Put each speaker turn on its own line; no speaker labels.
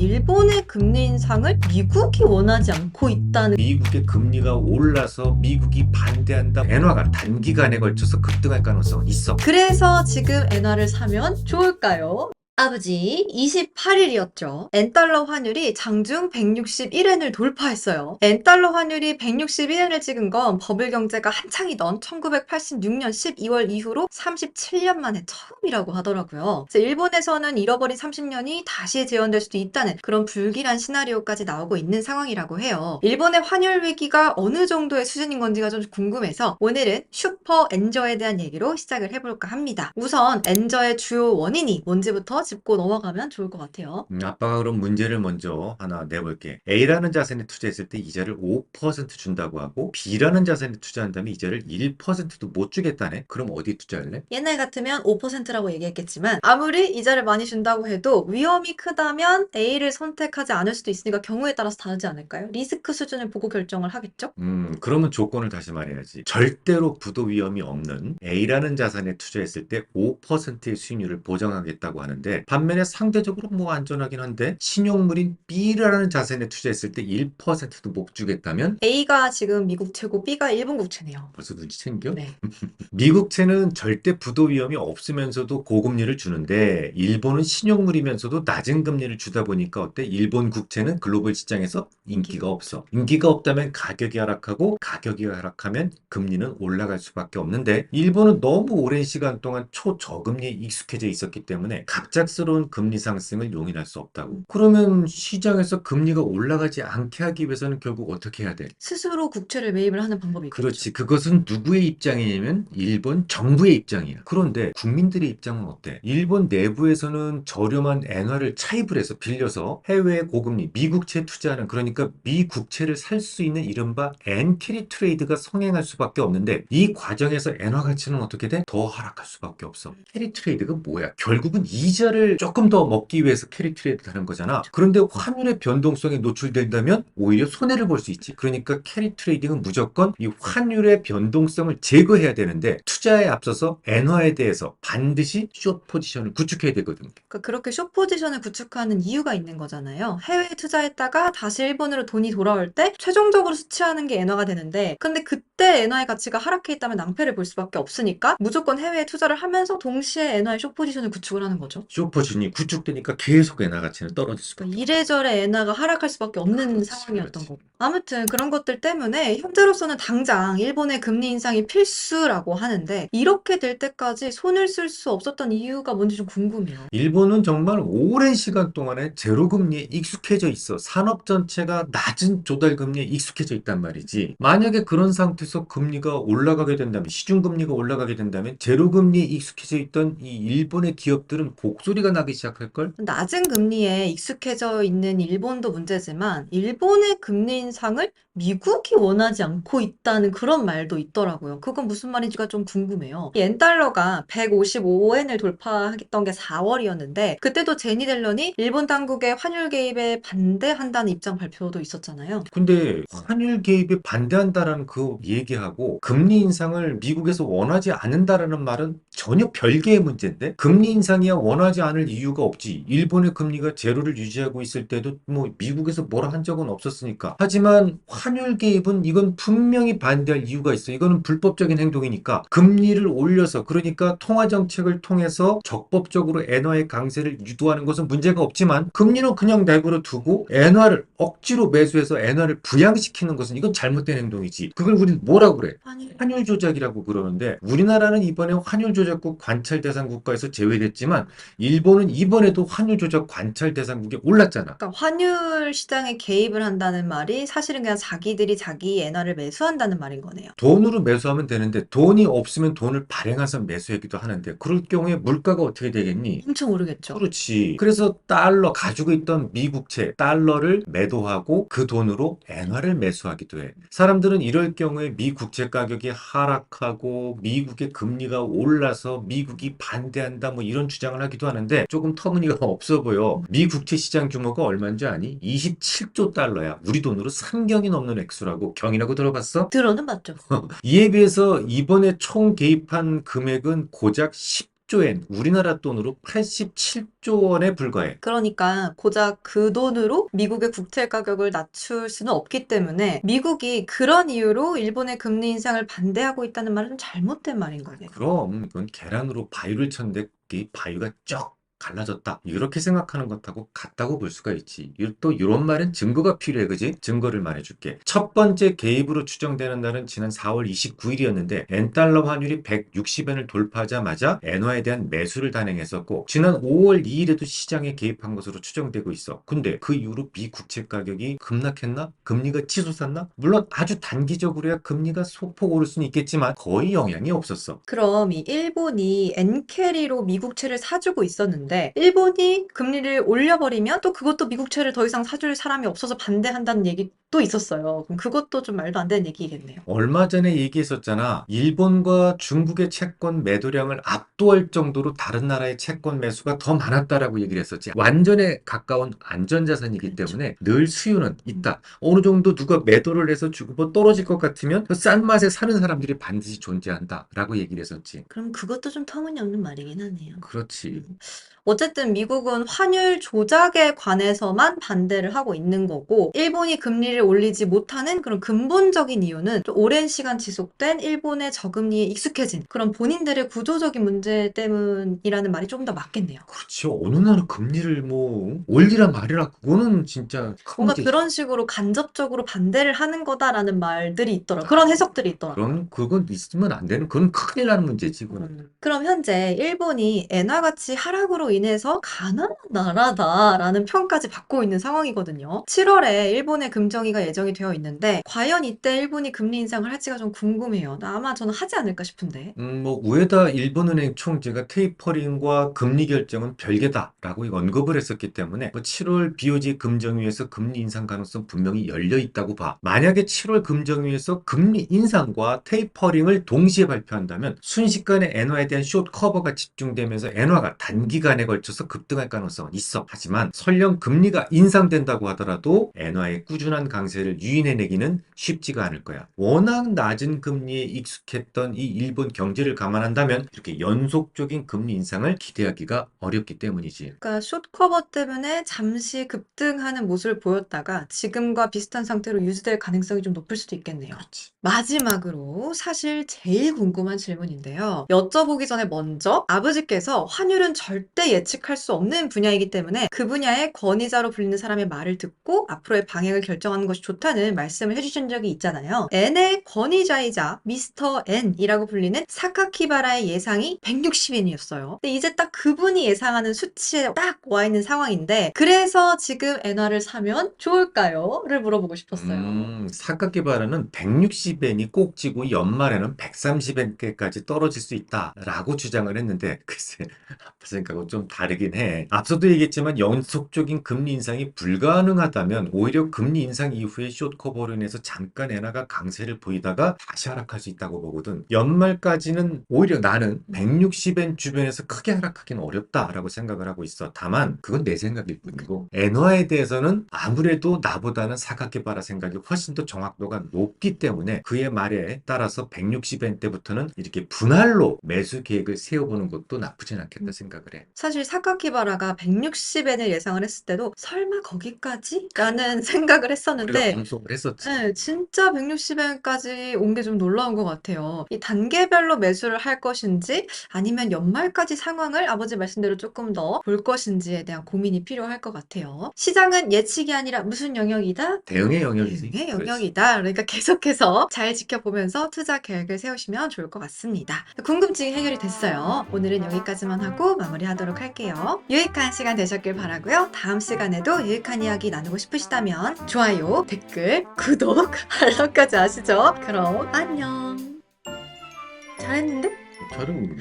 일본의 금리 인상을 미국이 원하지 않고 있다는.
미국의 금리가 올라서 미국이 반대한다. 엔화가 단기간에 걸쳐서 급등할 가능성은 있어.
그래서 지금 엔화를 사면 좋을까요? 아버지 28일이었죠. 엔달러 환율이 장중 161엔을 돌파했어요. 엔달러 환율이 161엔을 찍은 건 버블 경제가 한창이던 1986년 12월 이후로 37년 만에 처음이라고 하더라고요. 그래서 일본에서는 잃어버린 30년이 다시 재현될 수도 있다는 그런 불길한 시나리오까지 나오고 있는 상황이라고 해요. 일본의 환율 위기가 어느 정도의 수준인 건지가 좀 궁금해서 오늘은 슈퍼 엔저에 대한 얘기로 시작을 해볼까 합니다. 우선 엔저의 주요 원인이 뭔지부터 짚고 넘어가면 좋을 것 같아요.
아빠가 그럼 문제를 먼저 하나 내볼게. A라는 자산에 투자했을 때 이자를 5% 준다고 하고 B라는 자산에 투자한다면 이자를 1%도 못 주겠다네. 그럼 어디 투자할래?
옛날 같으면 5%라고 얘기했겠지만 아무리 이자를 많이 준다고 해도 위험이 크다면 A를 선택하지 않을 수도 있으니까 경우에 따라서 다르지 않을까요? 리스크 수준을 보고 결정을 하겠죠?
그러면 조건을 다시 말해야지. 절대로 부도 위험이 없는 A라는 자산에 투자했을 때 5%의 수익률을 보장하겠다고 하는데 반면에 상대적으로 뭐 안전하긴 한데 신용물인 B라는 자산에 투자했을 때 1%도 못 주겠다면
A가 지금 미국 채고 B가 일본 국채네요.
벌써 눈치 챙겨?
네.
미국채는 절대 부도 위험이 없으면서도 고금리를 주는데 일본은 신용물이면서도 낮은 금리를 주다 보니까 어때? 일본 국채는 글로벌 시장에서 인기가 없어. 인기가 없다면 가격이 하락하고 가격이 하락하면 금리는 올라갈 수밖에 없는데 일본은 너무 오랜 시간 동안 초저금리에 익숙해져 있었기 때문에 갑작스러운 금리 상승을 용인할 수 없다고. 그러면 시장에서 금리가 올라가지 않게 하기 위해서는 결국 어떻게 해야 돼?
스스로 국채를 매입을 하는 방법이 있겠죠.
그렇지. 그것은 누구의 입장이냐면 일본 정부의 입장이야. 그런데 국민들의 입장은 어때? 일본 내부에서는 저렴한 엔화를 차입을 해서 빌려서 해외 고금리 미국채 투자하는 그러니까 미국채를 살 수 있는 이른바 엔캐리 트레이드가 성행할 수밖에 없는데 이 과정에서 엔화 가치는 어떻게 돼? 더 하락할 수밖에 없어. 캐리 트레이드가 뭐야? 결국은 이자를 조금 더 먹기 위해서 캐리 트레이드 하는 거잖아. 그런데 환율의 변동성에 노출된다면 오히려 손해를 볼 수 있지. 그러니까 캐리 트레이딩은 무조건 이 환율의 변동성을 제거해야 되는데 투자에 앞서서 엔화에 대해서 반드시 숏 포지션을 구축해야 되거든.
그러니까 그렇게 숏 포지션을 구축하는 이유가 있는 거잖아요. 해외에 투자했다가 다시 일본으로 돈이 돌아올 때 최종적으로 수취하는 게 엔화가 되는데 근데 그때 엔화의 가치가 하락해 있다면 낭패를 볼 수밖에 없으니까 무조건 해외에 투자를 하면서 동시에 엔화의 숏 포지션을 구축을 하는 거죠.
숏 포지션이 구축되니까 계속 엔화 가치는 떨어질 수밖에
그러니까 이래저래 엔화가 하락할 수밖에 없는
그렇지,
상황이었던
그렇지.
거고. 아무튼 그런 것들 때문에 현재로서는 당장 일본의 금리 인상이 필수라고 하는데 이렇게 될 때까지 손을 쓸 수 없었던 이유가 뭔지 좀 궁금해요.
일본은 정말 오랜 시간 동안에 제로금리에 익숙해져 있어. 산업 전체가 낮은 조달금리에 익숙해져 있단 말이지. 만약에 그런 상태에서 금리가 올라가게 된다면, 시중금리가 올라가게 된다면 제로금리에 익숙해져 있던 이 일본의 기업들은 곡소리가 나기 시작할걸?
낮은 금리에 익숙해져 있는 일본도 문제지만 일본의 금리 인상을 미국이 원하지 않고 있다는 그런 말도 있더라고요. 그건 무슨 말인지가 좀 궁금해요. 이 엔달러가 155엔을 돌파했던 게 4월이었는데 그때도 제니 델런이 일본 당국의 환율 개입에 반대한다는 입장 발표도 있었잖아요.
근데 환율 개입에 반대한다라는 그 얘기하고 금리 인상을 미국에서 원하지 않는다라는 말은 전혀 별개의 문제인데 금리 인상이야 원하지 않을 이유가 없지. 일본의 금리가 제로를 유지하고 있을 때도 뭐 미국에서 뭐라 한 적은 없었으니까. 하지만 환율 개입은 이건 분명히 반대할 이유가 있어. 이거는 불법적인 행동이니까 금리를 올려서 그러니까 통화 정책을 통해서 적법적으로 엔화의 강세를 유도하는 것은 문제가 없지만 금리는 그냥 내버려 두고 엔화를 억지로 매수해서 엔화를 부양시키는 것은 이건 잘못된 행동이지. 그걸 우리는 뭐라고 그래? 환율 조작이라고 그러는데 우리나라는 이번에 환율 조작국 관찰 대상 국가에서 제외됐지만 일본은 이번에도 환율 조작 관찰 대상국에 올랐잖아.
그러니까 환율 시장에 개입을 한다는 말이 사실은 그냥 자기들이 자기 엔화를 매수한다는 말인 거네요.
돈으로 매수하면 되는데 돈이 없으면 돈을 발행해서 매수하기도 하는데 그럴 경우에 물가가 어떻게 되겠니?
엄청 오르겠죠.
그렇지. 그래서 달러 가지고 있던 미국채 달러를 매도하고 그 돈으로 엔화를 매수하기도 해. 사람들은 이럴 경우에 미국채 가격이 하락하고 미국의 금리가 올라서 미국이 반대한다 뭐 이런 주장을 하기도 하는데 조금 터무니가 없어 보여. 미국채 시장 규모가 얼마인 줄 아니? 27조 달러야. 우리 돈으로 3경이 넘는 액수라고. 경이라고 들어봤어?
들어는 봤죠.
이에 비해서 이번에 총 개입한 금액은 고작 10조 엔, 우리나라 돈으로 87조 원에 불과해.
그러니까 고작 그 돈으로 미국의 국채 가격을 낮출 수는 없기 때문에 미국이 그런 이유로 일본의 금리 인상을 반대하고 있다는 말은 좀 잘못된 말인 거네요.
그럼 그건 계란으로 바위를 쳤는데 그 바위가 쩍 갈라졌다. 이렇게 생각하는 것하고 같다고 볼 수가 있지. 또 이런 말은 증거가 필요해, 그지? 증거를 말해줄게. 첫 번째 개입으로 추정되는 날은 지난 4월 29일이었는데 엔달러 환율이 160엔을 돌파하자마자 엔화에 대한 매수를 단행했었고 지난 5월 2일에도 시장에 개입한 것으로 추정되고 있어. 근데 그 이후로 미 국채 가격이 급락했나? 금리가 치솟았나? 물론 아주 단기적으로야 금리가 소폭 오를 수는 있겠지만 거의 영향이 없었어.
그럼 이 일본이 엔캐리로 미국채를 사주고 있었는데 일본이 금리를 올려버리면 또 그것도 미국채를 더 이상 사줄 사람이 없어서 반대한다는 얘기도 있었어요. 그럼 그것도 좀 말도 안 되는 얘기겠네요.
얼마 전에 얘기했었잖아. 일본과 중국의 채권 매도량을 압도할 정도로 다른 나라의 채권 매수가 더 많았다라고 얘기를 했었지. 완전에 가까운 안전자산이기
그렇죠.
때문에 늘 수요는 있다. 어느 정도 누가 매도를 해서 주고 떨어질 것 같으면 그 싼 맛에 사는 사람들이 반드시 존재한다라고 얘기를 했었지.
그럼 그것도 좀 터무니없는 말이긴 하네요.
그렇지.
어쨌든 미국은 환율 조작에 관해서만 반대를 하고 있는 거고 일본이 금리를 올리지 못하는 그런 근본적인 이유는 좀 오랜 시간 지속된 일본의 저금리에 익숙해진 그런 본인들의 구조적인 문제 때문이라는 말이 조금 더 맞겠네요.
그렇지. 어느 나라 금리를 뭐 올리라 말이라 그거는 진짜 큰
뭔가
문제지.
그런 식으로 간접적으로 반대를 하는 거다라는 말들이 있더라. 그런 해석들이 있더라.
그건 있으면 안 되는 그건 큰일 나는 문제지. 그건.
그럼 현재 일본이 엔화 가치 하락으로 인해서 가난한 나라다라는 평까지 받고 있는 상황이거든요. 7월에 일본의 금정위가 예정이 되어 있는데 과연 이때 일본이 금리 인상을 할지가 좀 궁금해요. 아마 저는 하지 않을까 싶은데.
뭐 우에다 일본은행 총재가 테이퍼링과 금리 결정은 별개다라고 언급을 했었기 때문에 7월 BOJ 금정위에서 금리 인상 가능성 분명히 열려 있다고 봐. 만약에 7월 금정위에서 금리 인상과 테이퍼링을 동시에 발표한다면 순식간에 엔화에 대한 숏 커버가 집중되면서 엔화가 단기간에 걸쳐서 급등할 가능성은 있어. 하지만 설령 금리가 인상된다고 하더라도 엔화의 꾸준한 강세를 유인해내기는 쉽지가 않을 거야. 워낙 낮은 금리에 익숙했던 이 일본 경제를 감안한다면 이렇게 연속적인 금리 인상을 기대하기가 어렵기 때문이지.
그러니까 숏 커버 때문에 잠시 급등하는 모습을 보였다가 지금과 비슷한 상태로 유지될 가능성이 좀 높을 수도 있겠네요.
그렇지.
마지막으로 사실 제일 궁금한 질문인데요. 여쭤보기 전에 먼저 아버지께서 환율은 절대 예측할 수 없는 분야이기 때문에 그 분야의 권위자로 불리는 사람의 말을 듣고 앞으로의 방향을 결정하는 것이 좋다는 말씀을 해주신 적이 있잖아요. N의 권위자이자 미스터 N이라고 불리는 사카키바라의 예상이 160엔이었어요. 근데 이제 딱 그분이 예상하는 수치에 딱 와 있는 상황인데 그래서 지금 엔화를 사면 좋을까요? 를 물어보고 싶었어요.
사카키바라는 160엔이 꼭지고 연말에는 130엔까지 떨어질 수 있다라고 주장을 했는데 글쎄 아빠 생각하고 좀 다르긴 해. 앞서도 얘기했지만 연속적인 금리 인상이 불가능하다면 오히려 금리 인상 이후에 숏 커버로 인해서 잠깐 엔화가 강세를 보이다가 다시 하락할 수 있다고 보거든. 연말까지는 오히려 나는 160엔 주변에서 크게 하락하기는 어렵다라고 생각을 하고 있어. 다만 그건 내 생각일 뿐이고 엔화에 대해서는 아무래도 나보다는 사카키바라 생각이 훨씬 더 정확도가 높기 때문에 그의 말에 따라서 160엔 때부터는 이렇게 분할로 매수 계획을 세워보는 것도 나쁘진 않겠다 생각을 해.
사실 사카키바라가 160엔을 예상을 했을 때도 설마 거기까지? 라는 생각을
우리가
했었는데
방송을 했었지.
네, 진짜 160엔까지 온 게 좀 놀라운 것 같아요. 이 단계별로 매수를 할 것인지 아니면 연말까지 상황을 아버지 말씀대로 조금 더 볼 것인지에 대한 고민이 필요할 것 같아요. 시장은 예측이 아니라 무슨 영역이다?
대응의 영역이지.
대응의
그렇지.
영역이다. 그러니까 계속해서 잘 지켜보면서 투자 계획을 세우시면 좋을 것 같습니다. 궁금증이 해결이 됐어요. 오늘은 여기까지만 하고 마무리하도록 할게요. 유익한 시간 되셨길 바라고요. 다음 시간에도 유익한 이야기 나누고 싶으시다면 좋아요, 댓글, 구독, 알람까지 아시죠? 그럼 안녕. 잘했는데?
저는